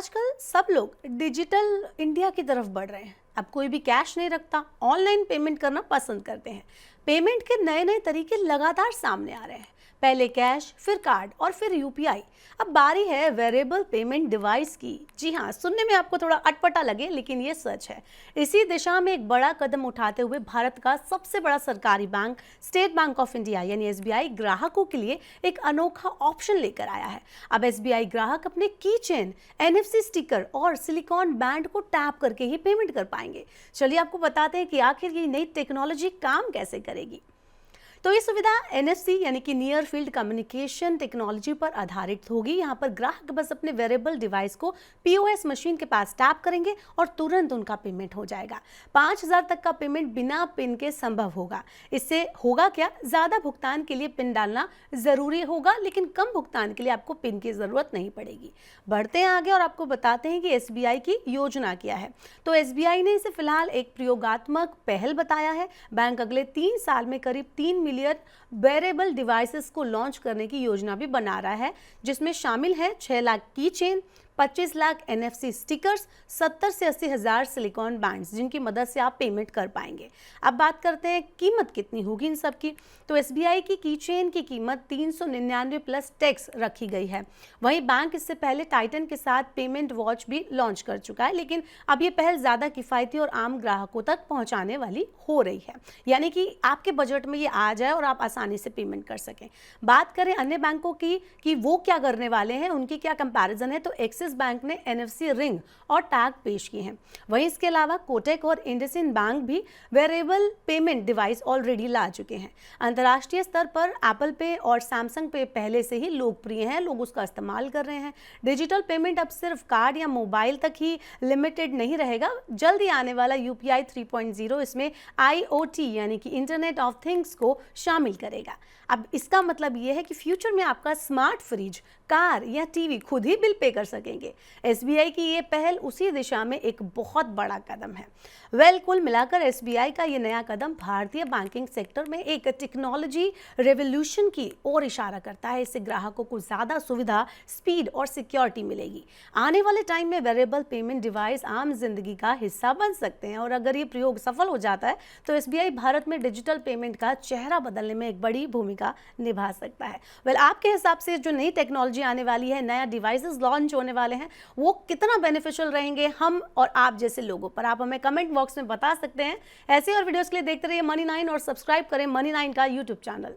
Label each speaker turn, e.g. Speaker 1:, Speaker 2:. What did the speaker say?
Speaker 1: आजकल सब लोग डिजिटल इंडिया की तरफ बढ़ रहे हैं। अब कोई भी कैश नहीं रखता, ऑनलाइन पेमेंट करना पसंद करते हैं। पेमेंट के नए नए तरीके लगातार सामने आ रहे हैं। पहले कैश, फिर कार्ड और फिर यूपीआई। अब बारी है वेरिएबल पेमेंट डिवाइस की। जी हाँ, सुनने में आपको थोड़ा अटपटा लगे, लेकिन ये सच है। इसी दिशा में एक बड़ा कदम उठाते हुए भारत का सबसे बड़ा सरकारी bank state bank of India यानी एसबीआई ग्राहकों के लिए एक अनोखा ऑप्शन लेकर आया है। अब एसबीआई ग्राहक अपने की चेन, एनएफसी स्टिकर और सिलिकॉन बैंड को टैप करके ही पेमेंट कर पाएंगे। चलिए आपको बताते हैं कि आखिर ये नई टेक्नोलॉजी काम कैसे करेगी। तो ये सुविधा एनएफसी यानी कि नियर फील्ड कम्युनिकेशन टेक्नोलॉजी पर आधारित होगी। यहाँ पर ग्राहक बस अपने वेरिएबल डिवाइस को पीओएस मशीन के पास टैप करेंगे और तुरंत उनका पेमेंट हो जाएगा। 5,000 तक का पेमेंट बिना पिन के संभव होगा। इससे होगा क्या, ज़्यादा भुगतान के लिए पिन डालना ज़रूरी होगा, लेकिन कम भुगतान के लिए आपको पिन की ज़रूरत नहीं पड़ेगी। बढ़ते हैं आगे और आपको बताते हैं कि एसबीआई की योजना क्या है। तो एसबीआई ने इसे फिलहाल एक प्रयोगात्मक पहल बताया है। बैंक अगले 3 साल में करीब 3 मिलियन वेरेबल डिवाइसेस को लॉन्च करने की योजना भी बना रहा है, जिसमें शामिल है 6 लाख की चेन, 25 लाख एनएफसी स्टिकर्स, 70 से 80 हज़ार सिलिकॉन बैंड्स, जिनकी मदद से आप पेमेंट कर पाएंगे। अब बात करते हैं कीमत कितनी होगी इन सब की। तो एसबीआई की चेन की कीमत 399 प्लस टैक्स रखी गई है। वहीं बैंक इससे पहले टाइटन के साथ पेमेंट वॉच भी लॉन्च कर चुका है, लेकिन अब ये पहल ज़्यादा किफ़ायती और आम ग्राहकों तक पहुँचाने वाली हो रही है, यानी कि आपके बजट में ये आ जाए और आप आसानी से पेमेंट कर सकें। बात करें अन्य बैंकों की कि वो क्या करने वाले हैं, उनकी क्या कंपैरिजन है, तो एक्सिस बैंक ने एनएफसी रिंग और टैग पेश किए हैं। वहीं इसके अलावा कोटक और इंडसइंड बैंक भी वेरिएबल पेमेंट डिवाइस ऑलरेडी ला चुके हैं। अंतर्राष्ट्रीय स्तर पर एप्पल पे और सैमसंग पे पहले से ही लोकप्रिय हैं, लोग उसका इस्तेमाल कर रहे हैं। डिजिटल पेमेंट अब सिर्फ कार्ड या मोबाइल तक ही लिमिटेड नहीं रहेगा। जल्दी आने वाला यूपीआई 3.0 इसमें आईओटी यानी कि इंटरनेट ऑफ थिंग्स को शामिल करेगा। अब इसका मतलब यह है कि फ्यूचर में आपका स्मार्ट फ्रिज, कार या टीवी खुद ही बिल पे कर सकेंगे। एसबीआई की ये पहल उसी दिशा में एक बहुत बड़ा कदम है। कुल मिलाकर एसबीआई का ये नया कदम भारतीय बैंकिंग सेक्टर में एक टेक्नोलॉजी रेवोल्यूशन की ओर इशारा करता है। इससे ग्राहकों को ज़्यादा सुविधा, स्पीड और सिक्योरिटी मिलेगी। आने वाले टाइम में वेरिएबल पेमेंट डिवाइस आम जिंदगी का हिस्सा बन सकते हैं और अगर ये प्रयोग सफल हो जाता है तो एसबीआई भारत में डिजिटल पेमेंट का चेहरा बदलने में एक बड़ी भूमिका निभा सकता है। आपके हिसाब से जो नई टेक्नोलॉजी आने वाली है, नया डिवाइसेस लॉन्च होने वाले हैं, वो कितना बेनिफिशियल रहेंगे हम और आप जैसे लोगों पर, आप हमें कमेंट बॉक्स में बता सकते हैं। ऐसे और वीडियोस के लिए देखते रहिए मनी 9 और सब्सक्राइब करें मनी 9 का यूट्यूब चैनल।